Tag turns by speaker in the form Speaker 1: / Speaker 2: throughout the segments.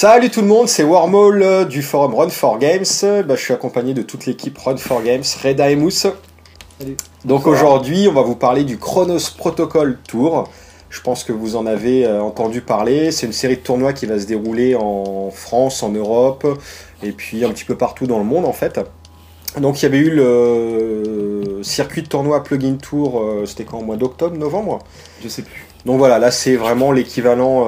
Speaker 1: Salut tout le monde, c'est Wormhole du forum Run4Games. Je suis accompagné de toute l'équipe Run4Games, Reda et Mousse.
Speaker 2: Salut.
Speaker 1: Donc aujourd'hui, on va vous parler du Chronos Protocol Tour. Je pense que vous en avez entendu parler. C'est une série de tournois qui va se dérouler en France, en Europe, et puis un petit peu partout dans le monde en fait. Donc il y avait eu le circuit de tournoi Plugin Tour, c'était quand, au mois d'octobre, novembre?
Speaker 2: Je sais plus.
Speaker 1: Donc voilà, là c'est vraiment l'équivalent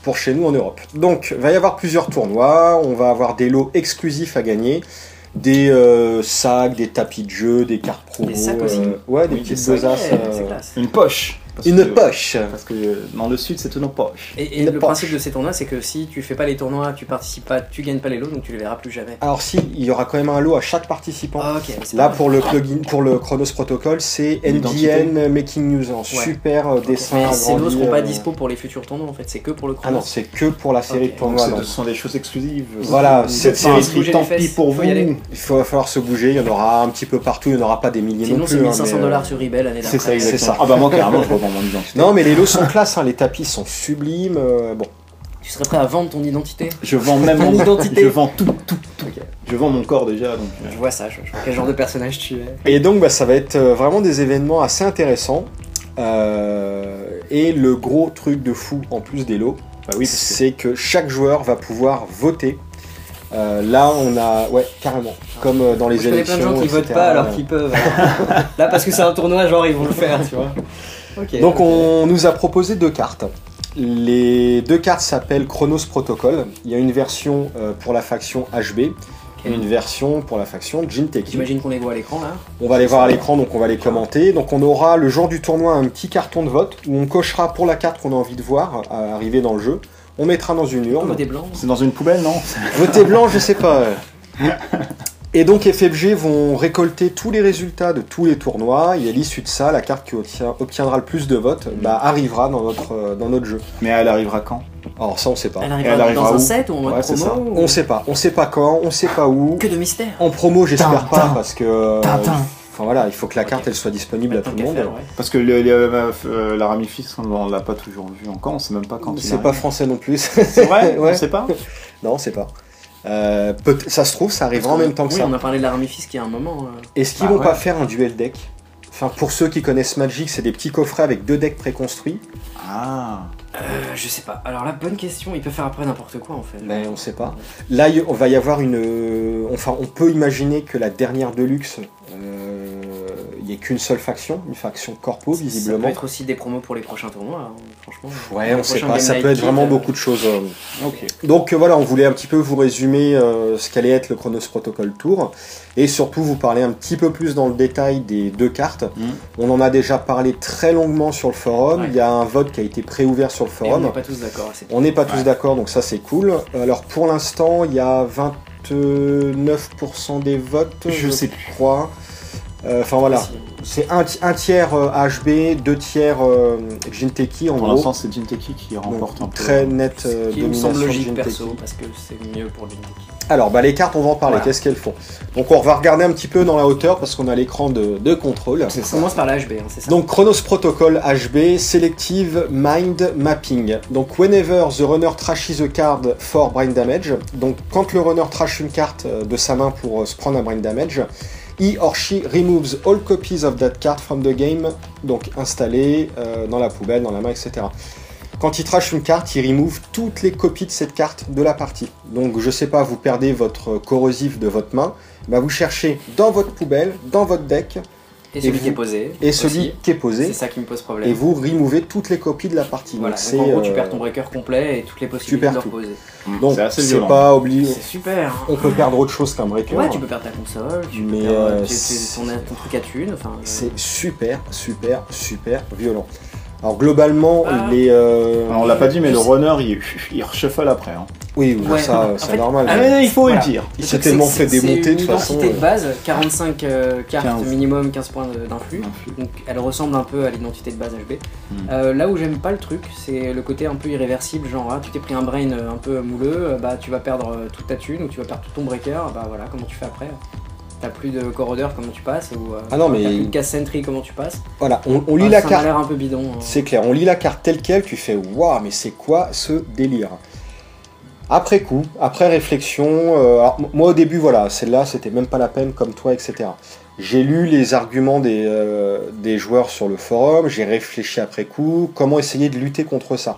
Speaker 1: pour chez nous en Europe. Donc il va y avoir plusieurs tournois, on va avoir des lots exclusifs à gagner, des sacs, des tapis de jeu, des cartes promo.
Speaker 3: Des sacs aussi.
Speaker 1: Ouais, des petites besaces.
Speaker 3: C'est classe.
Speaker 2: Une poche.
Speaker 1: Poche.
Speaker 2: Parce que dans le sud, c'est une poche.
Speaker 3: Et le principe de ces tournois, c'est que si tu fais pas les tournois, tu participes pas, tu gagnes pas les lots, donc tu les verras plus jamais.
Speaker 1: Alors si, il y aura quand même un lot à chaque participant.
Speaker 3: Ah, ok.
Speaker 1: Là pour le plugin, pour le Chronos Protocol, c'est NDN Making News en super dessin.
Speaker 3: Mais ces lots
Speaker 1: agrandi,
Speaker 3: seront pas dispo pour les futurs tournois en fait, c'est que pour le
Speaker 1: Ah
Speaker 3: Chronos.
Speaker 1: non, c'est que pour la série
Speaker 3: Ok.
Speaker 1: de tournois.
Speaker 2: Ce sont des choses exclusives.
Speaker 1: Voilà, cette série,
Speaker 3: bouger
Speaker 2: tant
Speaker 3: les fesses,
Speaker 2: pis pour
Speaker 3: faut
Speaker 2: vous.
Speaker 3: y aller.
Speaker 1: il va falloir se bouger, il y en aura un petit peu partout, il n'y en aura pas des milliers
Speaker 3: Sinon
Speaker 1: non
Speaker 3: c'est
Speaker 1: plus.
Speaker 3: 1500
Speaker 1: mais,
Speaker 3: sur eBay l'année d'après.
Speaker 2: C'est ça, exactement.
Speaker 1: C'est ça.
Speaker 2: Ah bah moi, carrément, je revends mon identité.
Speaker 1: Non mais les lots sont classe, hein, les tapis sont sublimes. Bon,
Speaker 3: Tu serais prêt à vendre ton identité?
Speaker 2: Je vends même
Speaker 3: Ton
Speaker 2: mon
Speaker 3: identité.
Speaker 2: Je vends tout.
Speaker 3: Ok.
Speaker 2: Je vends mon corps déjà, donc...
Speaker 3: Je vois ça, je vois quel genre de personnage tu es.
Speaker 1: et donc ça va être vraiment des événements assez intéressants. Et le gros truc de fou en plus des lots,
Speaker 2: Bah oui, parce que...
Speaker 1: c'est que chaque joueur va pouvoir voter. Là on a, ouais carrément, comme dans les
Speaker 3: Je connais
Speaker 1: élections.
Speaker 3: plein de gens qui votent
Speaker 1: etc.
Speaker 3: pas alors qu'ils peuvent. Là parce que c'est un tournoi, genre ils vont le faire, tu vois. Ok.
Speaker 1: Donc on nous a proposé deux cartes. Les deux cartes s'appellent Chronos Protocol. Il y a une version pour la faction HB et une version pour la faction Jinteki.
Speaker 3: J'imagine qu'on les voit à l'écran là.
Speaker 1: On va les voir à l'écran, donc on va les commenter. Donc on aura le jour du tournoi un petit carton de vote où on cochera pour la carte qu'on a envie de voir arriver dans le jeu. On mettra dans une urne.
Speaker 3: Des blancs.
Speaker 2: C'est dans une poubelle, non?
Speaker 1: Voter blanc, je sais pas. Et donc FFG vont récolter tous les résultats de tous les tournois, et à l'issue de ça, la carte qui obtiendra le plus de votes arrivera dans notre jeu.
Speaker 2: Mais elle arrivera quand?
Speaker 1: Alors ça on sait pas.
Speaker 3: Elle
Speaker 2: elle
Speaker 3: arrivera
Speaker 2: arrivera
Speaker 3: dans un
Speaker 2: où?
Speaker 3: set ou en mode
Speaker 2: Ouais, c'est ça.
Speaker 3: promo ou-
Speaker 1: On sait pas quand, on sait pas où.
Speaker 3: Que de mystère.
Speaker 1: En promo j'espère pas
Speaker 2: Tintin.
Speaker 1: parce que...
Speaker 2: Tintin.
Speaker 1: Enfin voilà, il faut que la carte elle soit disponible à tout le monde.
Speaker 2: Parce que la Ramifis, on l'a pas toujours vu encore, on sait même pas quand il
Speaker 1: C'est
Speaker 2: arrive.
Speaker 1: pas français non plus.
Speaker 2: C'est vrai?
Speaker 1: Ouais.
Speaker 2: On sait pas?
Speaker 1: Non on sait pas. Ça se trouve ça arrivera en même temps que
Speaker 3: Oui,
Speaker 1: ça.
Speaker 3: on a parlé de la Ramifis qui a un moment.
Speaker 1: Est-ce qu'ils
Speaker 2: Bah
Speaker 1: vont
Speaker 2: ouais.
Speaker 1: pas faire un duel deck? Enfin pour ceux qui connaissent Magic, c'est des petits coffrets avec deux decks préconstruits.
Speaker 2: Ah.
Speaker 3: Je sais pas. Alors la bonne question, il peut faire après n'importe quoi en fait.
Speaker 1: Mais on sait pas. Là, on va y avoir enfin, on peut imaginer que la dernière Deluxe, il n'y ait qu'une seule faction, une faction Corpo,
Speaker 3: Ça peut
Speaker 1: visiblement.
Speaker 3: être aussi des promos pour les prochains tournois, hein, franchement.
Speaker 1: Ouais,
Speaker 3: Le
Speaker 1: on sait
Speaker 3: prochain
Speaker 1: pas.
Speaker 3: Game
Speaker 1: Ça
Speaker 3: Night
Speaker 1: peut être
Speaker 3: Kit,
Speaker 1: vraiment beaucoup de choses.
Speaker 2: Ok.
Speaker 1: Donc voilà, on voulait un petit peu vous résumer ce qu'allait être le Chronos Protocol Tour et surtout vous parler un petit peu plus dans le détail des deux cartes. On en a déjà parlé très longuement sur le forum.
Speaker 3: Ouais.
Speaker 1: Il y a un vote qui a été préouvert sur le
Speaker 3: Et on
Speaker 1: forum.
Speaker 3: n'est pas tous d'accord. c'est-
Speaker 1: On n'est pas tous
Speaker 2: Ouais.
Speaker 1: d'accord, donc ça c'est cool. Alors pour l'instant, il y a 29% des votes,
Speaker 2: Je sais plus.
Speaker 1: crois. Enfin voilà,
Speaker 3: Si.
Speaker 1: c'est un tiers HB, deux tiers Jinteki en
Speaker 2: Pour
Speaker 1: gros.
Speaker 2: l'instant, c'est Jinteki qui remporte un
Speaker 1: Donc,
Speaker 2: peu.
Speaker 1: très nette
Speaker 3: Ce qui me
Speaker 1: domination
Speaker 3: semble
Speaker 1: de
Speaker 3: logique
Speaker 1: Jinteki.
Speaker 3: perso, parce que c'est mieux pour le Jinteki.
Speaker 1: Alors les cartes, on va en parler.
Speaker 2: Voilà.
Speaker 1: Qu'est-ce qu'elles font? Donc on va regarder un petit peu dans la hauteur parce qu'on a l'écran de contrôle.
Speaker 2: C'est
Speaker 3: On
Speaker 2: ça.
Speaker 3: commence par la HB, hein, c'est ça.
Speaker 1: Donc Chronos Protocol HB, Selective Mind Mapping. Donc whenever the runner trashes a card for brain damage, donc quand le runner trash une carte de sa main pour se prendre un brain damage, he or she removes all copies of that card from the game, donc installé dans la poubelle, dans la main, etc. Quand il trash une carte, il remove toutes les copies de cette carte de la partie. Donc je sais pas, vous perdez votre corrosif de votre main, bah, vous cherchez dans votre poubelle, dans votre deck,
Speaker 3: Et celui
Speaker 1: et
Speaker 3: qui est
Speaker 1: vous-
Speaker 3: posé.
Speaker 1: et
Speaker 3: aussi.
Speaker 1: celui qui est posé.
Speaker 3: C'est ça qui me pose problème.
Speaker 1: Et vous removez toutes les copies de la partie.
Speaker 3: Voilà,
Speaker 1: Donc
Speaker 3: donc en gros, tu
Speaker 1: c'est,
Speaker 3: perds ton breaker complet et toutes les possibilités
Speaker 1: perds
Speaker 3: de
Speaker 1: tout.
Speaker 3: reposer.
Speaker 1: donc
Speaker 2: C'est assez
Speaker 1: c'est
Speaker 2: violent.
Speaker 1: pas obligé.
Speaker 3: C'est super. hein.
Speaker 1: On peut perdre autre chose qu'un breaker.
Speaker 3: Ouais, tu peux perdre ta console, tu peux
Speaker 1: Mais,
Speaker 3: perdre
Speaker 1: c'est-
Speaker 3: ton truc à thune. Enfin,
Speaker 1: C'est super violent. Alors globalement,
Speaker 3: Ah.
Speaker 1: les...
Speaker 2: Alors, on l'a pas dit, mais
Speaker 3: Je
Speaker 2: le
Speaker 3: sais.
Speaker 2: runner, il reshuffle après. Hein.
Speaker 1: Oui,
Speaker 3: Ouais.
Speaker 1: ça
Speaker 3: En
Speaker 1: c'est
Speaker 3: fait,
Speaker 1: normal.
Speaker 2: Ah, mais il faut
Speaker 3: Voilà.
Speaker 2: le dire.
Speaker 1: Il
Speaker 3: le
Speaker 1: s'est
Speaker 3: truc,
Speaker 1: tellement
Speaker 3: c'est
Speaker 1: fait
Speaker 3: que
Speaker 1: démonter de
Speaker 3: c'est
Speaker 1: toute façon.
Speaker 3: une identité de base, 45 cartes
Speaker 2: 15.
Speaker 3: minimum, 15 points d'influx. Donc elle ressemble un peu à l'identité de base HB. Là où j'aime pas le truc, c'est le côté un peu irréversible, genre tu t'es pris un brain un peu mouleux, bah tu vas perdre toute ta thune ou tu vas perdre tout ton breaker, bah voilà, comment tu fais après? T'as plus de corrodeur, comment tu passes? Ou,
Speaker 1: Ah non, mais-
Speaker 3: t'as plus de casse sentry, comment tu passes?
Speaker 1: Voilà, on lit
Speaker 3: Ah,
Speaker 1: la
Speaker 3: ça a
Speaker 1: carte.
Speaker 3: l'air un peu bidon. hein.
Speaker 1: C'est clair, on lit la carte telle quelle, tu fais waouh, mais c'est quoi ce délire? Après coup, après réflexion, alors, moi au début, voilà, celle-là, c'était même pas la peine comme toi, etc. J'ai lu les arguments des joueurs sur le forum, j'ai réfléchi après coup, comment essayer de lutter contre ça.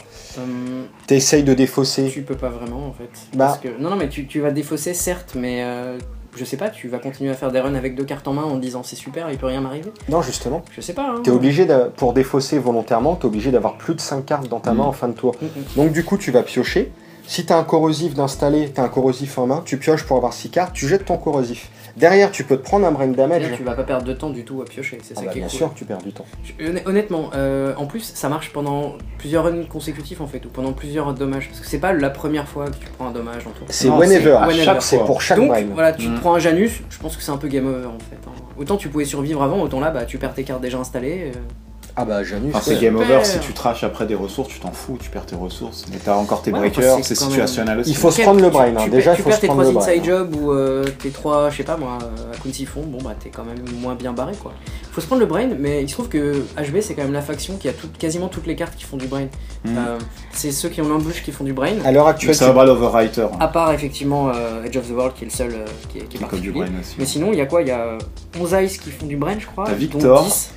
Speaker 1: T'essayes de défausser.
Speaker 3: Tu peux pas vraiment en fait.
Speaker 1: Bah.
Speaker 3: Parce que... Non, mais tu vas défausser certes, mais je sais pas, tu vas continuer à faire des runs avec 2 cartes en main en te disant c'est super, il peut rien m'arriver.
Speaker 1: Non, justement.
Speaker 3: Je sais pas. Hein.
Speaker 1: T'es obligé, pour défausser volontairement, t'es obligé d'avoir plus de 5 cartes dans ta main en fin de tour. Donc du coup, tu vas piocher. Si t'as un corrosif d'installer, t'as un corrosif en main, tu pioches pour avoir 6 cartes, tu jettes ton corrosif. Derrière, tu peux te prendre un brain damage.
Speaker 3: Là, tu vas pas perdre de temps du tout à piocher, c'est ça qui est
Speaker 1: bien
Speaker 3: cool.
Speaker 1: sûr, tu perds du temps.
Speaker 3: Honnêtement, en plus, ça marche pendant plusieurs runs consécutifs en fait, ou pendant plusieurs dommages, parce que c'est pas la première fois que tu prends un dommage en tour.
Speaker 1: C'est whenever,
Speaker 2: chaque
Speaker 1: c'est
Speaker 2: fois.
Speaker 1: pour chaque
Speaker 3: Donc
Speaker 1: brain.
Speaker 3: voilà, tu te prends un Janus, je pense que c'est un peu game over en fait. Hein. Autant tu pouvais survivre avant, autant là, bah, tu perds tes cartes déjà installées.
Speaker 1: Ah bah Janus,
Speaker 2: Enfin, c'est game over, si tu trashes après des ressources, tu t'en fous, tu perds tes ressources. Mais t'as encore tes breakers,
Speaker 3: enfin,
Speaker 2: c'est
Speaker 3: quand
Speaker 2: situationnel aussi.
Speaker 1: Il faut se prendre le brain, déjà il
Speaker 3: tu
Speaker 1: faut
Speaker 3: perds
Speaker 1: se
Speaker 3: tes
Speaker 1: prendre
Speaker 3: 3
Speaker 1: le brain.
Speaker 3: inside jobs ou tes 3, je sais pas moi, Akun Siphon, bon bah t'es quand même moins bien barré quoi. Faut se prendre le brain, mais il se trouve que HB c'est quand même la faction qui a quasiment toutes les cartes qui font du brain. C'est ceux qui ont l'embûche qui font du brain.
Speaker 1: À l'heure actuelle,
Speaker 2: C'est un ball overwriter.
Speaker 3: À part effectivement Edge of the World qui est le seul qui est
Speaker 2: Comme du
Speaker 3: particulier.
Speaker 2: brain aussi.
Speaker 3: Mais sinon il y a quoi? Il y a 11 Ice qui font du brain je crois.
Speaker 2: T'as
Speaker 3: dont
Speaker 2: Victor.
Speaker 3: 10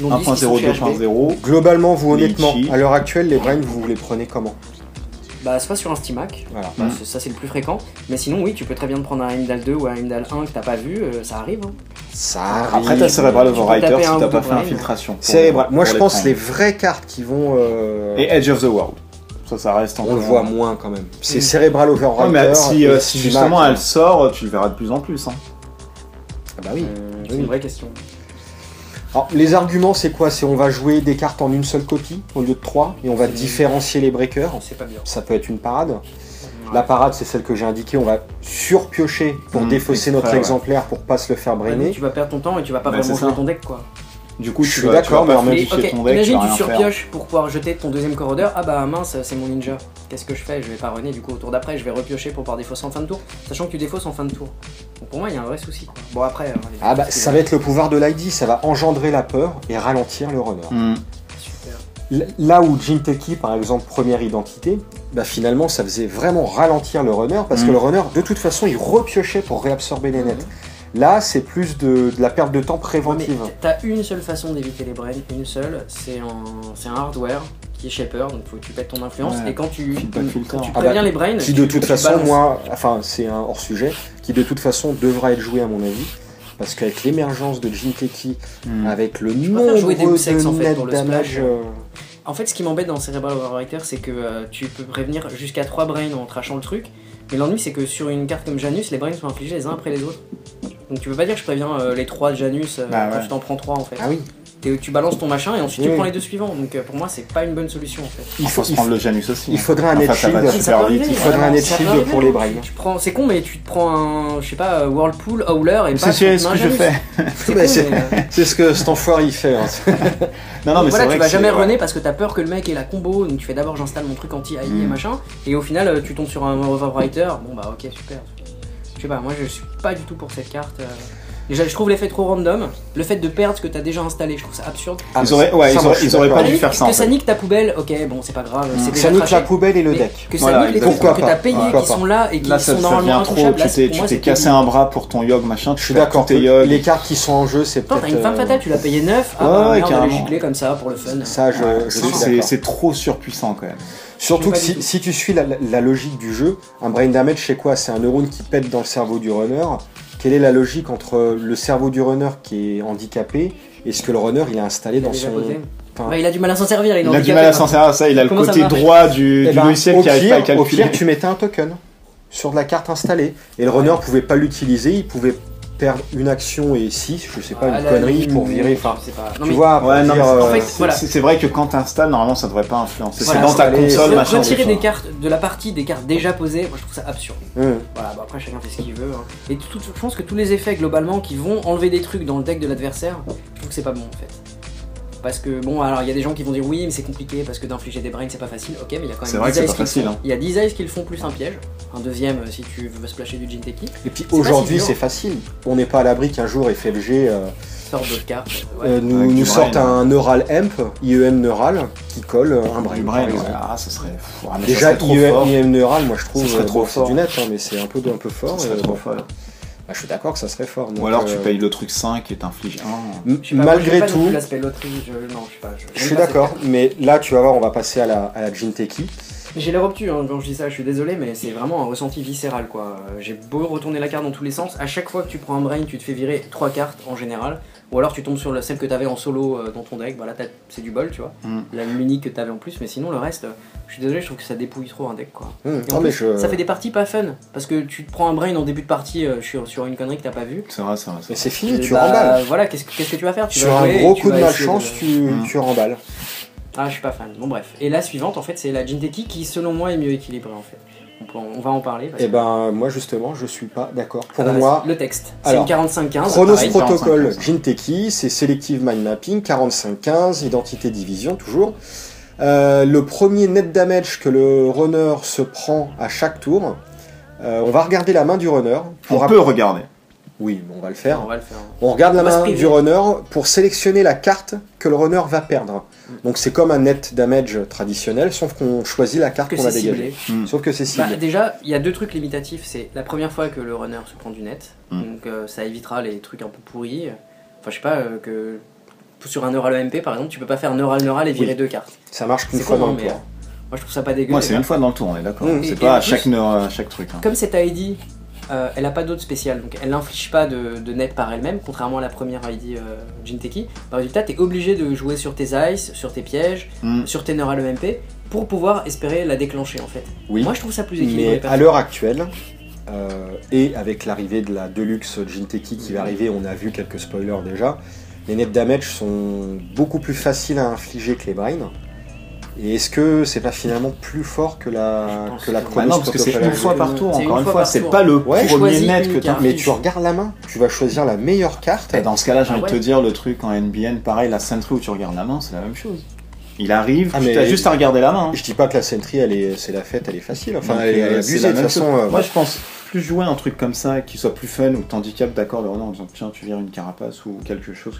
Speaker 3: dont 10 qui sont
Speaker 2: 1.0,
Speaker 3: chez HB.
Speaker 2: 2.0.
Speaker 1: globalement, vous honnêtement,
Speaker 2: Litchi.
Speaker 1: à l'heure actuelle, les brains, vous les prenez comment?
Speaker 3: Bah soit sur un Steamac,
Speaker 1: Voilà.
Speaker 3: bah, ça c'est le plus fréquent, mais sinon oui tu peux très bien te prendre un Heimdall 2 ou un Heimdall 1 que t'as pas vu, ça arrive. Hein.
Speaker 1: Ça
Speaker 2: Après,
Speaker 1: arrive.
Speaker 2: t'as Cerebral
Speaker 3: Tu peux
Speaker 2: Overwriter
Speaker 3: taper
Speaker 2: si
Speaker 3: un
Speaker 2: t'as
Speaker 3: ou
Speaker 2: pas
Speaker 3: deux
Speaker 2: fait
Speaker 3: brains.
Speaker 2: infiltration.
Speaker 1: Cérébral. Moi,
Speaker 2: pour
Speaker 1: je pense
Speaker 2: prendre.
Speaker 1: les vraies cartes qui vont.
Speaker 2: Et Edge of the World. Ça reste encore.
Speaker 1: On le voit moins quand même. C'est Cerebral Overwriter.
Speaker 2: Ouais, mais si
Speaker 1: et
Speaker 2: si
Speaker 1: Steamac,
Speaker 2: justement elle sort, tu le verras de plus en plus. Hein.
Speaker 1: Ah bah oui.
Speaker 3: C'est une vraie question.
Speaker 1: Alors, les arguments, c'est quoi? C'est on va jouer des cartes en une seule copie au lieu de 3 et on va différencier les breakers.
Speaker 3: C'est pas bien.
Speaker 1: Ça peut être une parade. La parade, c'est celle que j'ai indiquée. On va surpiocher pour défausser
Speaker 2: exprès,
Speaker 1: notre
Speaker 2: ouais.
Speaker 1: exemplaire pour pas se le faire brainer.
Speaker 3: Tu vas perdre ton temps et tu vas pas
Speaker 2: Bah,
Speaker 3: vraiment
Speaker 2: c'est
Speaker 3: jouer
Speaker 2: ça.
Speaker 3: ton deck quoi.
Speaker 2: Du coup,
Speaker 1: Je
Speaker 2: tu
Speaker 1: suis
Speaker 2: vas
Speaker 1: d'accord,
Speaker 2: pas
Speaker 1: mais en même
Speaker 2: modifier
Speaker 3: Ok,
Speaker 2: ton deck, tu
Speaker 3: imagine
Speaker 2: vas
Speaker 3: tu
Speaker 2: rien faire.
Speaker 3: surpioches pour pouvoir jeter ton deuxième corridor. Ah bah mince, c'est mon ninja. Qu'est-ce que je fais? Je vais pas runner du coup au tour d'après, je vais repiocher pour pouvoir défausser en fin de tour. Sachant que tu défausses en fin de tour. Donc pour moi, il y a un vrai souci. Quoi. Bon après.
Speaker 1: Ah bah ça va être le pouvoir de l'ID. Ça va engendrer la peur et ralentir le runner.
Speaker 3: Super.
Speaker 1: Là où Jinteki, par exemple, première identité, bah finalement ça faisait vraiment ralentir le runner parce que le runner, de toute façon, il repiochait pour réabsorber les nets. Là, c'est plus de la perte de temps préventive.
Speaker 3: Ouais, t'as une seule façon d'éviter les brains, une seule, c'est un hardware qui est shaper, donc faut que tu pètes ton influence.
Speaker 2: Ouais.
Speaker 3: Et quand tu
Speaker 2: filter.
Speaker 3: préviens les brains,
Speaker 1: Qui de toute façon,
Speaker 3: balances.
Speaker 1: moi, enfin c'est un hors sujet, qui de toute façon devra être joué à mon avis. Parce qu'avec l'émergence de Jinteki, avec le
Speaker 3: préfère
Speaker 1: nombre
Speaker 3: jouer Deus Ex, en
Speaker 1: de
Speaker 3: fait,
Speaker 1: net
Speaker 3: pour le
Speaker 1: damage,
Speaker 3: splash. En fait, ce qui m'embête dans Cerebral Overwriter, c'est que tu peux prévenir jusqu'à 3 brains en trashant le truc. Mais l'ennui, c'est que sur une carte comme Janus, les brains sont infligés les uns après les autres. Donc tu peux pas dire que je préviens les 3 de Janus quand tu t'en prends 3 en fait.
Speaker 1: Ah oui.
Speaker 3: Tu balances ton machin et ensuite tu
Speaker 1: Oui.
Speaker 3: prends les 2 suivants. Donc pour moi, c'est pas une bonne solution en fait.
Speaker 2: Il faut se prendre le Janus aussi.
Speaker 1: il faudrait un net
Speaker 2: ça va
Speaker 1: shield.
Speaker 2: super
Speaker 3: Ça peut
Speaker 2: vite.
Speaker 3: arriver,
Speaker 1: Il faudrait un net
Speaker 3: ça peut
Speaker 1: shield
Speaker 3: arriver,
Speaker 1: pour les
Speaker 3: hein.
Speaker 1: brains.
Speaker 3: C'est con, mais tu te prends un, je sais pas, Whirlpool, Howler et pas
Speaker 2: C'est ce
Speaker 3: un
Speaker 2: que je
Speaker 3: Janus.
Speaker 2: fais.
Speaker 3: C'est
Speaker 1: Mais
Speaker 3: con,
Speaker 1: c'est-
Speaker 3: mais,
Speaker 1: C'est ce que cet enfoiré il fait. Hein.
Speaker 2: Non, mais
Speaker 3: voilà,
Speaker 2: c'est vrai
Speaker 3: tu vas
Speaker 2: que
Speaker 3: jamais
Speaker 2: c'est-
Speaker 3: runner parce que t'as peur que le mec ait la combo, donc tu fais d'abord j'installe mon truc anti-AI et machin, et au final tu tombes sur un overwriter, bon bah ok super. Je sais pas, moi je suis pas du tout pour cette carte. Déjà je trouve l'effet trop random, le fait de perdre ce que t'as déjà installé, je trouve ça absurde.
Speaker 2: Ils auraient, ouais,
Speaker 1: Ça,
Speaker 2: ils
Speaker 1: moi,
Speaker 2: auraient,
Speaker 1: je suis
Speaker 2: ils auraient pas
Speaker 1: d'accord.
Speaker 2: dû faire ça. en
Speaker 3: Que ça
Speaker 2: fait.
Speaker 3: nique ta poubelle, ok bon c'est pas grave, c'est déjà
Speaker 1: Ça nique
Speaker 3: traché.
Speaker 1: la poubelle et le
Speaker 3: Mais
Speaker 1: deck.
Speaker 3: que ça
Speaker 2: Voilà,
Speaker 3: nique les
Speaker 2: exactement.
Speaker 3: trucs que t'as payé
Speaker 1: Pourquoi
Speaker 3: qui
Speaker 1: pas.
Speaker 3: sont là et qui
Speaker 2: Là,
Speaker 3: sont
Speaker 2: ça
Speaker 3: normalement
Speaker 2: devient trop.
Speaker 3: intouchables. Là,
Speaker 2: Tu
Speaker 3: pour moi,
Speaker 2: t'es
Speaker 3: c'est
Speaker 2: cassé
Speaker 3: débile.
Speaker 2: un bras pour ton Yogg, machin.
Speaker 1: Je suis d'accord. Les cartes qui sont en jeu, c'est
Speaker 3: Attends,
Speaker 1: peut-être.
Speaker 3: t'as une femme fatale, tu l'as payé 9, ah
Speaker 2: Ouais,
Speaker 3: bah
Speaker 2: ouais,
Speaker 3: merde, elle est
Speaker 2: carrément.
Speaker 3: giclée comme ça pour le fun.
Speaker 1: Ça, je suis
Speaker 2: C'est
Speaker 1: d'accord.
Speaker 2: c'est trop surpuissant quand même.
Speaker 1: Surtout que
Speaker 3: Pas du tout.
Speaker 1: si tu suis la logique du jeu, un brain damage, c'est quoi? C'est un neurone qui pète dans le cerveau du runner. Quelle est la logique entre le cerveau du runner qui est handicapé et ce que le runner il a installé dans
Speaker 3: Déjà
Speaker 1: son.
Speaker 3: posé.
Speaker 1: Enfin,
Speaker 3: Ouais, il a du mal à s'en servir,
Speaker 2: Il a du mal à s'en servir, ça. Il a le
Speaker 3: Comment ça
Speaker 2: côté
Speaker 3: marche
Speaker 2: droit du
Speaker 1: Eh ben,
Speaker 2: logiciel
Speaker 1: au
Speaker 2: qui n'arrive pas à
Speaker 1: pire,
Speaker 2: calculer.
Speaker 1: tu mettais un token sur la carte installée et le runner pouvait pas l'utiliser, il pouvait perdre une action et 6, je sais pas,
Speaker 3: À
Speaker 1: une
Speaker 3: la
Speaker 1: connerie
Speaker 3: limite,
Speaker 1: pour virer. Enfin,
Speaker 3: je sais pas. Non,
Speaker 1: tu
Speaker 3: mais
Speaker 1: vois, pour
Speaker 2: Ouais, non,
Speaker 1: dire,
Speaker 2: mais
Speaker 3: en fait,
Speaker 2: c'est-
Speaker 3: voilà.
Speaker 2: c'est vrai que quand t'installes, normalement, ça devrait pas influencer.
Speaker 3: Voilà,
Speaker 2: c'est dans ta
Speaker 1: installer-
Speaker 2: console, machin.
Speaker 3: retirer
Speaker 2: des
Speaker 3: des
Speaker 2: fois.
Speaker 3: cartes de la partie, des cartes déjà posées, moi je trouve ça absurde.
Speaker 1: hum.
Speaker 3: Voilà, bah après chacun fait ce qu'il veut. Hein. Et je pense que tous les effets globalement qui vont enlever des trucs dans le deck de l'adversaire, je trouve que c'est pas bon en fait. Parce que bon, alors il y a des gens qui vont dire oui, mais c'est compliqué parce que d'infliger des brains c'est pas facile. Ok, mais il y a quand
Speaker 2: C'est
Speaker 3: même
Speaker 2: vrai
Speaker 3: 10
Speaker 2: que c'est
Speaker 3: eyes
Speaker 2: pas
Speaker 3: qui le
Speaker 2: facile,
Speaker 3: font.
Speaker 2: hein.
Speaker 3: Il y a 10 eyes qui le font plus un piège. Un deuxième si tu veux splasher du Jinteki.
Speaker 1: Et puis
Speaker 3: pas
Speaker 1: aujourd'hui
Speaker 3: si dur.
Speaker 1: c'est facile. On n'est pas à l'abri qu'un jour FFG
Speaker 3: sortent d'autres cartes.
Speaker 1: Nous sortent un Neural Amp, IEM Neural, qui colle un Brain.
Speaker 2: Ah, ça serait.
Speaker 1: Déjà, IEM Neural, moi je trouve,
Speaker 2: c'est
Speaker 1: du net, hein, mais c'est un peu fort.
Speaker 2: Ça serait trop fort.
Speaker 1: Bah, je suis d'accord que ça serait fort. Donc,
Speaker 2: ou alors tu payes le truc 5 et t'infliges 1.
Speaker 1: Malgré tout,
Speaker 3: l'aspect loterie,
Speaker 1: je suis d'accord, mais là tu vas voir, on va passer à la Jinteki.
Speaker 3: J'ai l'air obtus hein, quand je dis ça, je suis désolé, mais c'est vraiment un ressenti viscéral quoi. J'ai beau retourner la carte dans tous les sens, à chaque fois que tu prends un brain, tu te fais virer 3 cartes en général, ou alors tu tombes sur celle que t'avais en solo dans ton deck, voilà, c'est du bol, tu vois, l'unique que t'avais en plus, mais sinon le reste, je suis désolé, je trouve que ça dépouille trop un deck quoi. Et en plus, ça fait des parties pas fun, parce que tu te prends un brain en début de partie sur une connerie que t'as pas vue.
Speaker 2: C'est vrai.
Speaker 1: Mais c'est fini, tu remballes.
Speaker 3: Voilà, qu'est-ce que tu vas faire?
Speaker 1: Sur un gros coup de malchance, tu remballes.
Speaker 3: Ah, je suis pas fan. Bon, bref. Et la suivante, en fait, c'est la Jinteki qui, selon moi, est mieux équilibrée, en fait. On va en parler.
Speaker 1: Et ben, moi, justement, je suis pas d'accord. Pour moi,
Speaker 3: le texte. C'est une 45-15.
Speaker 1: Chronos Protocol Jinteki, c'est Selective Mind Mapping, 45-15, Identité Division, toujours. Le premier net damage que le runner se prend à chaque tour, on va regarder la main du runner.
Speaker 2: On peut regarder.
Speaker 1: Oui, on va le faire.
Speaker 3: On va le faire.
Speaker 1: On regarde la main du runner pour sélectionner la carte que le runner va perdre. Donc c'est comme un net damage traditionnel, sauf qu'on choisit la carte qu'on va dégager. Sauf que c'est ciblé.
Speaker 3: Déjà, il y a deux trucs limitatifs. C'est la première fois que le runner se prend du net, donc ça évitera les trucs un peu pourris. Enfin, je sais pas, que sur un Neural EMP par exemple, tu peux pas faire Neural et virer 2 cartes.
Speaker 1: Ça marche qu'une fois dans le tour.
Speaker 3: Moi je trouve ça pas dégueu.
Speaker 2: Moi c'est une fois dans le tour, on est d'accord. C'est pas à chaque truc.
Speaker 3: Comme cette ID. Elle n'a pas d'autre spécial, donc elle n'inflige pas de net par elle-même, contrairement à la première ID Jinteki. Par résultat, tu es obligé de jouer sur tes ice, sur tes pièges, sur tes Neural EMP, pour pouvoir espérer la déclencher en fait.
Speaker 1: Oui,
Speaker 3: moi je trouve ça plus équilibré.
Speaker 1: Mais à l'heure actuelle, et avec l'arrivée de la Deluxe Jinteki qui va arriver, on a vu quelques spoilers déjà, les net damage sont beaucoup plus faciles à infliger que les brains. Et est-ce que c'est pas finalement plus fort que la Chronos?
Speaker 2: Non, parce que c'est une fois par tour, encore une fois, c'est pas le premier net que t'as.
Speaker 1: Mais tu regardes la main, tu vas choisir la meilleure carte.
Speaker 2: Et dans ce cas-là, j'ai envie de te dire, le truc en NBN, pareil, la Sentry où tu regardes la main, c'est la même chose. Il arrive, tu as juste à regarder la main.
Speaker 1: Je dis pas que la Sentry, c'est la fête, elle est facile. Enfin, elle est abusée de toute façon.
Speaker 2: Moi, je pense plus jouer un truc comme ça, qui soit plus fun, ou t'handicapes d'accord le runner en disant tiens, tu vires une carapace ou quelque chose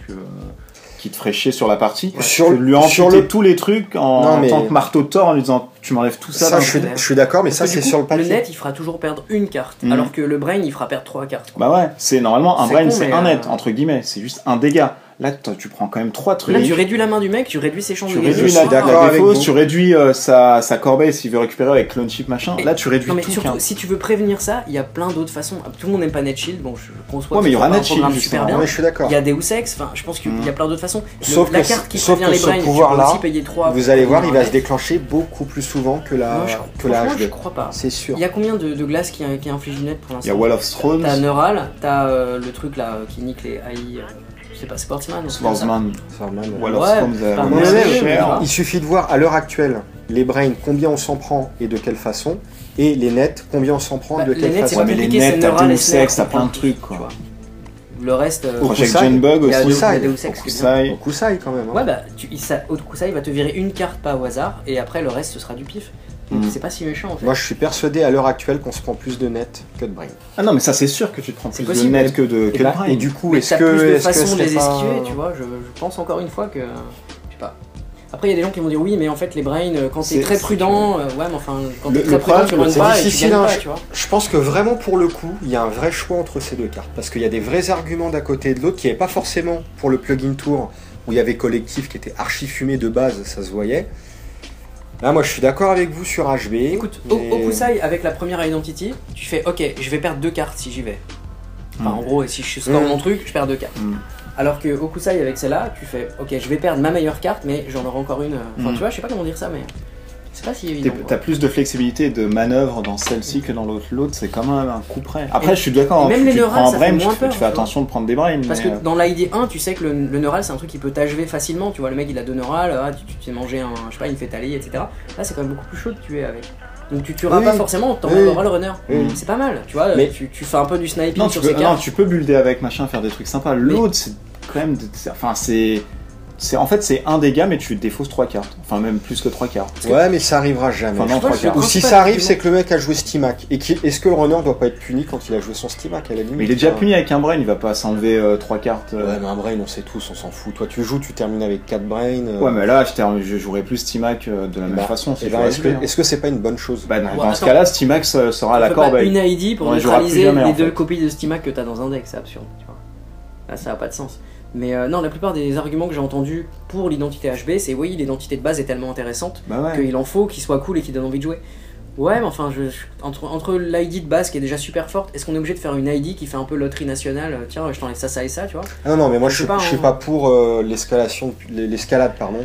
Speaker 2: qui te ferait chier sur la partie. Sur lui amputer tous les trucs en tant que marteau Thor en lui disant tu m'enlèves tout ça.
Speaker 1: Je suis d'accord, mais ça c'est sur le papier.
Speaker 3: Le net il fera toujours perdre une carte, alors que le brain il fera perdre 3 cartes.
Speaker 2: Bah ouais, c'est normalement un brain c'est un net, entre guillemets, c'est juste un dégât. Là, tu prends quand même 3 trucs.
Speaker 3: Là, tu réduis la main du mec, tu réduis ses chances de
Speaker 2: gagner. Tu réduis la défausse, tu réduis sa corbeille s'il veut récupérer avec clone chip machin. Là, tu réduis tout.
Speaker 3: Mais surtout, si tu veux prévenir ça, il y a plein d'autres façons. Tout le monde n'aime pas Net Shield, bon, je conçois.
Speaker 2: Ouais, mais il y aura Net Shield,
Speaker 1: super bien. Je suis d'accord.
Speaker 3: Il y a Deus Ex, enfin, je pense qu'il y a plein d'autres façons.
Speaker 1: Sauf
Speaker 3: la carte qui prévient les brains, tu peux aussi payer 3.
Speaker 1: Vous allez voir, il va se déclencher beaucoup plus souvent que la HB.
Speaker 3: Je crois pas.
Speaker 1: C'est sûr.
Speaker 3: Il y a combien de glaces qui infligent du net pour l'instant?
Speaker 2: Il y a Wall of Thrones.
Speaker 3: T'as Neural, t'as le truc là qui nique les AI. C'est pas Sportsman.
Speaker 2: Wall of Thrones.
Speaker 1: Il suffit de voir à l'heure actuelle les brains combien on s'en prend et de quelle façon, et les nets combien on s'en prend et de quelle façon.
Speaker 2: Ouais, mais les nets, t'as Deus Ex, t'as plein de trucs quoi.
Speaker 3: Le reste.
Speaker 2: Project Genbug aussi.
Speaker 1: Okusai quand même.
Speaker 3: Ouais, bah, Okusai va te virer une carte pas au hasard, et après le reste ce sera du pif. C'est pas si méchant en fait.
Speaker 1: Moi je suis persuadé à l'heure actuelle qu'on se prend plus de net que de brain.
Speaker 2: Ah non mais ça c'est sûr que tu te prends plus de net que de brain.
Speaker 1: Et du coup est-ce que
Speaker 3: plus de façons de les esquiver, tu vois, je pense encore une fois que... Je sais pas. Après il y a des gens qui vont dire oui mais en fait les brains quand t'es très prudent, ouais mais enfin quand t'es très prudent tu runs pas et tu gagnes pas, tu vois.
Speaker 1: Je pense que vraiment pour le coup il y a un vrai choix entre ces deux cartes. Parce qu'il y a des vrais arguments d'un côté et de l'autre qui n'est pas forcément pour le plugin tour où il y avait collectif qui était archi fumé de base, ça se voyait. Là, moi je suis d'accord avec vous sur HB.
Speaker 3: Écoute, Okusai avec la première Identity, tu fais ok, je vais perdre 2 cartes si j'y vais. Enfin, en gros, si je score mon truc, je perds 2 cartes. Alors que Okusai avec celle-là, tu fais ok, je vais perdre ma meilleure carte, mais j'en aurai encore une. Enfin, tu vois, je sais pas comment dire ça, mais c'est pas si évident.
Speaker 2: T'as plus de flexibilité et de manœuvre dans celle-ci que dans l'autre. L'autre, c'est quand même un coup près. Après, je suis d'accord.
Speaker 3: Même les neurales, ça fait moins peur.
Speaker 2: Tu fais attention de prendre des brains.
Speaker 3: Parce que dans l'ID 1, tu sais que le neural, c'est un truc qui peut t'achever facilement. Tu vois, le mec, il a 2 neurales, tu t'es mangé un, je sais pas, une fétalie, etc. Là, c'est quand même beaucoup plus chaud de tuer avec. Donc tu tueras pas forcément, t'en auras le runner. C'est pas mal, tu vois. Mais tu fais un peu du sniping sur ces cartes.
Speaker 2: Non, tu peux builder avec machin, faire des trucs sympas. L'autre, c'est quand même, enfin c'est En fait, c'est un dégât, mais tu défausses 3 cartes. Enfin, même plus que 3 cartes.
Speaker 1: Ouais, mais ça arrivera jamais.
Speaker 2: Enfin, non, 3 cartes.
Speaker 1: Ou si ça arrive, c'est que le mec a joué Stimac. Et est-ce que le runner doit pas être puni quand il a joué son Stimac à la limite?
Speaker 2: Mais il est déjà puni avec un brain, il va pas s'enlever 3 cartes.
Speaker 1: Ouais, mais un brain, on sait tous, on s'en fout. Toi, tu joues, tu termines avec 4 brains.
Speaker 2: Ouais, mais là, je jouerais plus Stimac de la même façon. Si
Speaker 1: est-ce que c'est pas une bonne chose?
Speaker 2: Bah, dans ce cas-là, Stimac sera la corde.
Speaker 3: Une ID pour neutraliser les 2 copies de Stimac que t'as dans un deck, c'est absurde. Tu vois. Là, ça a pas de sens. Mais non, la plupart des arguments que j'ai entendus pour l'identité HB, c'est oui, l'identité de base est tellement intéressante qu'il en faut, qu'il soit cool et qu'il donne envie de jouer. Ouais, mais enfin, entre l'ID de base qui est déjà super forte, est-ce qu'on est obligé de faire une ID qui fait un peu loterie nationale? Tiens, je t'enlève ça et ça, tu vois?
Speaker 1: Non, mais moi je suis pas pour l'escalade, pardon.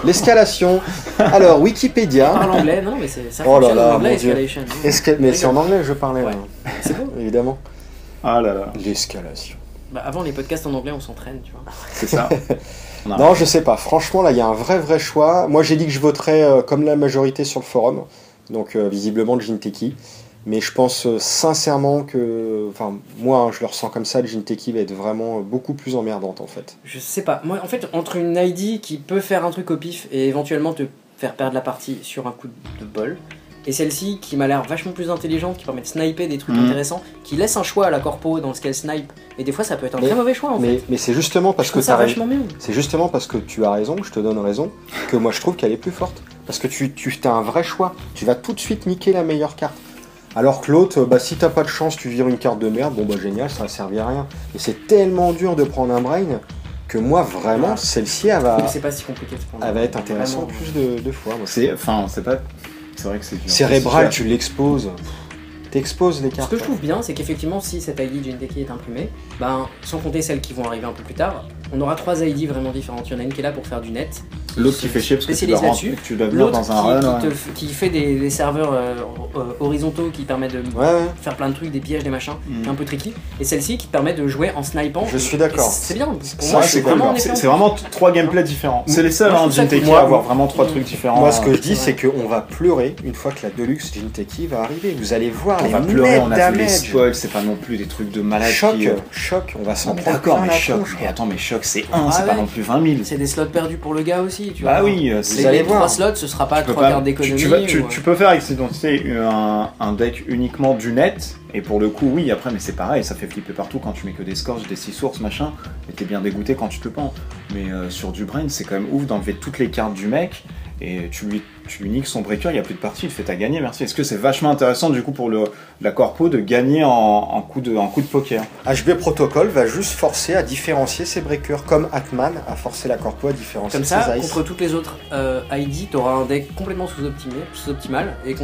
Speaker 1: L'escalation. Alors, Wikipédia.
Speaker 3: On parle anglais, non, mais ça fonctionne en anglais, escalation.
Speaker 1: Mais c'est en anglais que je parlais,
Speaker 3: ouais. C'est beau.
Speaker 1: Évidemment.
Speaker 2: Ah là là.
Speaker 1: L'escalation.
Speaker 3: Bah avant les podcasts en anglais on s'entraîne, tu vois.
Speaker 2: C'est ça.
Speaker 1: Non, je sais pas. Franchement, là, il y a un vrai choix. Moi, j'ai dit que je voterais comme la majorité sur le forum. Donc, visiblement, le Jinteki. Mais je pense sincèrement que... Enfin, moi, je le ressens comme ça. Le Jinteki va être vraiment beaucoup plus emmerdante, en fait.
Speaker 3: Je sais pas. Moi, en fait, entre une ID qui peut faire un truc au pif et éventuellement te faire perdre la partie sur un coup de bol... Et celle-ci qui m'a l'air vachement plus intelligente, qui permet de sniper des trucs intéressants, qui laisse un choix à la corpo dans ce qu'elle snipe. Et des fois ça peut être un très mauvais choix en fait.
Speaker 1: Mais c'est justement parce que
Speaker 3: ça vachement mieux.
Speaker 1: C'est justement parce que tu as raison, je te donne raison, que moi je trouve qu'elle est plus forte. Parce que tu as un vrai choix. Tu vas tout de suite niquer la meilleure carte. Alors que l'autre, si t'as pas de chance, tu vires une carte de merde, bon bah génial, ça va servir à rien. Et c'est tellement dur de prendre un brain que moi vraiment, celle-ci elle va.
Speaker 3: C'est pas si compliqué de prendre.
Speaker 1: Elle va être intéressante plus de fois.
Speaker 2: C'est pas. C'est vrai que c'est dur.
Speaker 1: Cérébral, tu l'exposes. T'exposes les cartes.
Speaker 3: Ce que je trouve bien, c'est qu'effectivement, si cette ID Jinteki est imprimée, sans compter celles qui vont arriver un peu plus tard, on aura 3 ID vraiment différentes. Il y en a une qui est là pour faire du net.
Speaker 2: L'autre qui fait chier parce que tu dois venir dans un run.
Speaker 3: Qui fait des serveurs horizontaux qui permettent de faire plein de trucs, des pièges, des machins, un peu tricky. Et celle-ci qui te permet de jouer en snipant.
Speaker 1: Je suis d'accord.
Speaker 3: C'est bien.
Speaker 2: C'est vraiment 3 gameplays différents. C'est les seuls Jinteki à avoir vraiment 3 trucs différents.
Speaker 1: Moi, ce que je dis, c'est qu'on va pleurer une fois que la Deluxe Jinteki va arriver. Vous allez voir
Speaker 2: on va pleurer, on a vu les spoils, c'est pas non plus des trucs de malade.
Speaker 1: Choc, on va s'en prendre.
Speaker 2: D'accord, mais choc. Et attends, mais choc, c'est 1, c'est pas non plus 20 000.
Speaker 3: C'est des slots perdus pour le gars aussi, tu vois.
Speaker 2: Bah oui,
Speaker 3: vous allez voir. 3 slots, ce sera pas 3 cartes d'économie.
Speaker 2: Tu peux faire avec cette identité un deck uniquement du net, et pour le coup, oui, après, mais c'est pareil, ça fait flipper partout quand tu mets que des scorches, des 6 sources, machin, et t'es bien dégoûté quand tu te pends. Mais sur du brain, c'est quand même ouf d'enlever toutes les cartes du mec, et tu lui niques son breaker, il n'y a plus de partie, il fait t'as gagné, merci. Est-ce que c'est vachement intéressant du coup pour la corpo de gagner en coup de poker?
Speaker 1: HB Protocol va juste forcer à différencier ses breakers, comme Atman a forcé la corpo à différencier ses ice.
Speaker 3: Comme ça, contre toutes les autres ID, t'auras un deck complètement sous-optimal, et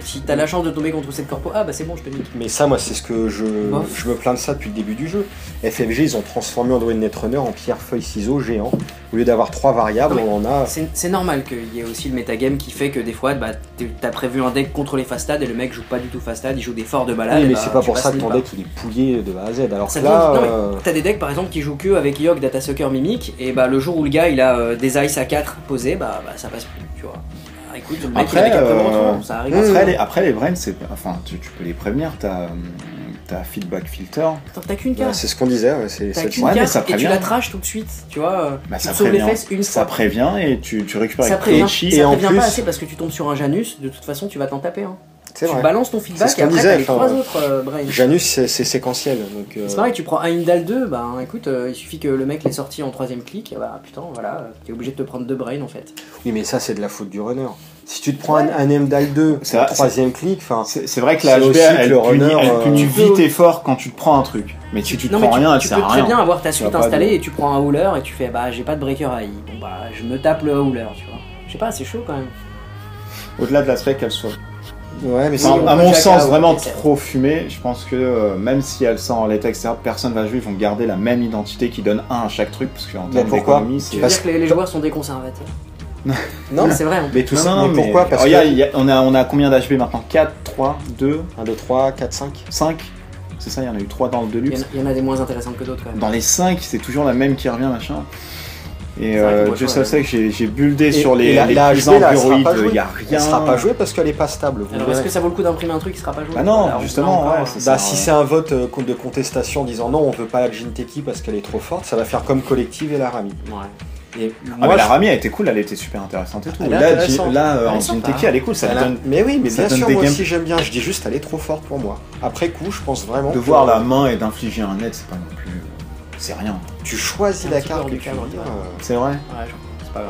Speaker 3: si t'as la chance de tomber contre cette corpo, c'est bon, je te nique.
Speaker 1: Mais ça, moi, c'est ce que je me plains de ça depuis le début du jeu. FFG, ils ont transformé Android Netrunner en pierre, feuille, ciseaux géant. Au lieu d'avoir 3 variables, on en a...
Speaker 3: C'est normal qu'il y ait aussi le metagame qui fait que des fois, t'as prévu un deck contre les fastad et le mec joue pas du tout fastad, il joue des forts de malade.
Speaker 1: Oui, mais c'est pas pour ça que ton deck il est pouillé de A à Z. Alors que là,
Speaker 3: t'as des decks par exemple qui jouent que avec Yogg, Datasucker, Mimic, et le jour où le gars il a des ice à 4 posés, ça passe plus, tu vois. Écoute, le mec ça arrive.
Speaker 2: Après les brains, tu peux les prévenir, t'as feedback filter.
Speaker 3: T'as qu'une carte.
Speaker 1: C'est ce qu'on disait,
Speaker 3: t'as qu'une carte et tu la trash tout de suite, tu vois.
Speaker 2: Tu sauves les fesses une fois. Ça prévient et tu récupères
Speaker 3: avec Keiichi. Ça prévient pas assez parce que tu tombes sur un Janus, de toute façon tu vas t'en taper. Tu balances ton feedback et après t'as les 3 autres brains.
Speaker 1: Janus c'est séquentiel.
Speaker 3: C'est pareil, tu prends un Indal 2, écoute, il suffit que le mec l'ait sorti en 3ème clic, et putain, voilà, t'es obligé de te prendre 2 brains en fait.
Speaker 1: Oui, mais ça c'est de la faute du runner. Si tu te prends un Indal 2 en 3ème clic,
Speaker 2: c'est vrai que la HB elle punit vite et fort quand tu te prends un truc. Mais si tu te prends rien, elle sert à rien.
Speaker 3: Tu peux très bien avoir ta suite installée et tu prends un hooler et tu fais j'ai pas de breaker AI. Bon je me tape le hooler, tu vois. Je sais pas, c'est chaud quand même.
Speaker 2: Au-delà de l'aspect qu'elle soit.
Speaker 1: Ouais, mais
Speaker 2: à mon sens, vraiment trop fumé. Je pense que même si elle sort en latex, personne va jouer. Ils vont garder la même identité qui donne 1 à chaque truc. Parce qu'en termes d'économie,
Speaker 3: c'est. Tu veux dire que les joueurs sont des conservateurs? Non, mais c'est vrai.
Speaker 1: Mais tout ça, mais pourquoi? Parce
Speaker 2: on a combien d'HB maintenant? 4, 3, 2,
Speaker 1: 1, 2, 3, 4, 5.
Speaker 2: 5. C'est ça, il y en a eu 3 dans le Deluxe.
Speaker 3: Il y en a des moins intéressantes que d'autres quand même.
Speaker 2: Dans les 5, c'est toujours la même qui revient, machin. Et Dieu seul sait que j'ai buildé sur les plus androïdes, il y a rien.
Speaker 1: Elle sera pas jouée parce qu'elle est pas stable.
Speaker 3: Alors est-ce que ça vaut le coup d'imprimer un truc qui sera pas joué?
Speaker 2: Non, justement,
Speaker 1: si c'est un vote de contestation disant non, on veut pas la Jinteki parce qu'elle est trop forte, ça va faire comme Collective et la Rami.
Speaker 3: Ouais.
Speaker 2: Et moi, la Rami, elle était cool, elle était super intéressante et tout. Là, en Jinteki, elle est cool, ça donne.
Speaker 1: Mais oui, mais bien sûr, moi aussi j'aime bien. Je dis juste, elle est trop forte pour moi. Après coup, je pense vraiment.
Speaker 2: De voir la main et d'infliger un net, c'est pas non plus. C'est rien.
Speaker 1: Tu choisis la carte du cadre.
Speaker 2: C'est vrai.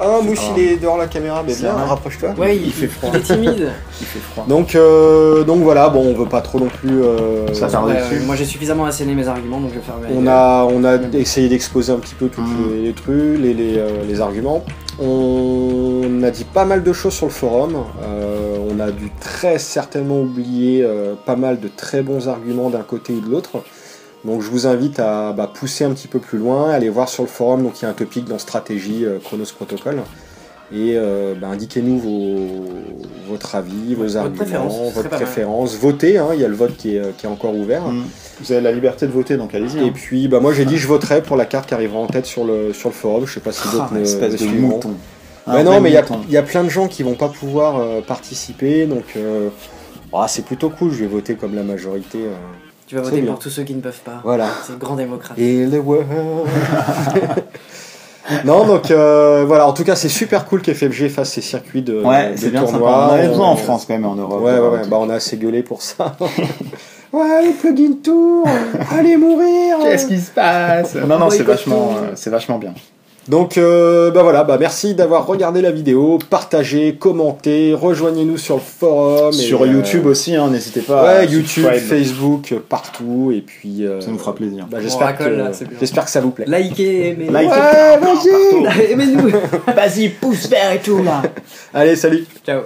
Speaker 1: Oh, Mouche, il est dehors la caméra, mais bien, rapproche-toi.
Speaker 3: Ouais, il fait froid. Il est timide.
Speaker 2: Il fait froid.
Speaker 1: Donc voilà, bon, on veut pas trop non plus.
Speaker 3: Moi, j'ai suffisamment asséné mes arguments, donc je vais faire.
Speaker 1: On a essayé d'exposer un petit peu tous les trucs, les arguments. On a dit pas mal de choses sur le forum. On a dû très certainement oublier pas mal de très bons arguments d'un côté ou de l'autre. Donc je vous invite à pousser un petit peu plus loin, aller voir sur le forum, donc il y a un topic dans stratégie Chronos Protocol, et indiquez-nous votre avis, vos arguments, votre préférence, votez, il y a le vote qui est encore ouvert.
Speaker 2: Vous avez la liberté de voter, donc allez-y.
Speaker 1: Et puis moi j'ai dit je voterai pour la carte qui arrivera en tête sur le forum, je sais pas si d'autres me suivront. Non, mais il y a plein de gens qui vont pas pouvoir participer, donc c'est plutôt cool, je vais voter comme la majorité.
Speaker 3: Tu vas voter pour tous ceux qui ne peuvent pas.
Speaker 1: Voilà.
Speaker 3: C'est grand démocrate.
Speaker 1: Et le world. Non, donc voilà, en tout cas, c'est super cool qu'FFG fasse ces circuits de tournois.
Speaker 2: On a besoin en France quand même, en Europe.
Speaker 1: Ouais, on a assez gueulé pour ça. Ouais, le plugin tour, allez mourir.
Speaker 2: Qu'est-ce qui se passe? Non, c'est vachement bien.
Speaker 1: Donc voilà, merci d'avoir regardé la vidéo, partagez, commentez, rejoignez-nous sur le forum.
Speaker 2: Sur YouTube aussi, n'hésitez pas.
Speaker 1: Ouais, YouTube, Facebook, partout, et puis...
Speaker 2: ça nous fera plaisir.
Speaker 1: J'espère que ça vous plaît.
Speaker 3: Likez, aimez.
Speaker 1: Ouais, vas-y.
Speaker 3: Aimez-nous.
Speaker 2: Vas-y, pouce vert et tout, là.
Speaker 1: Allez, salut.
Speaker 3: Ciao.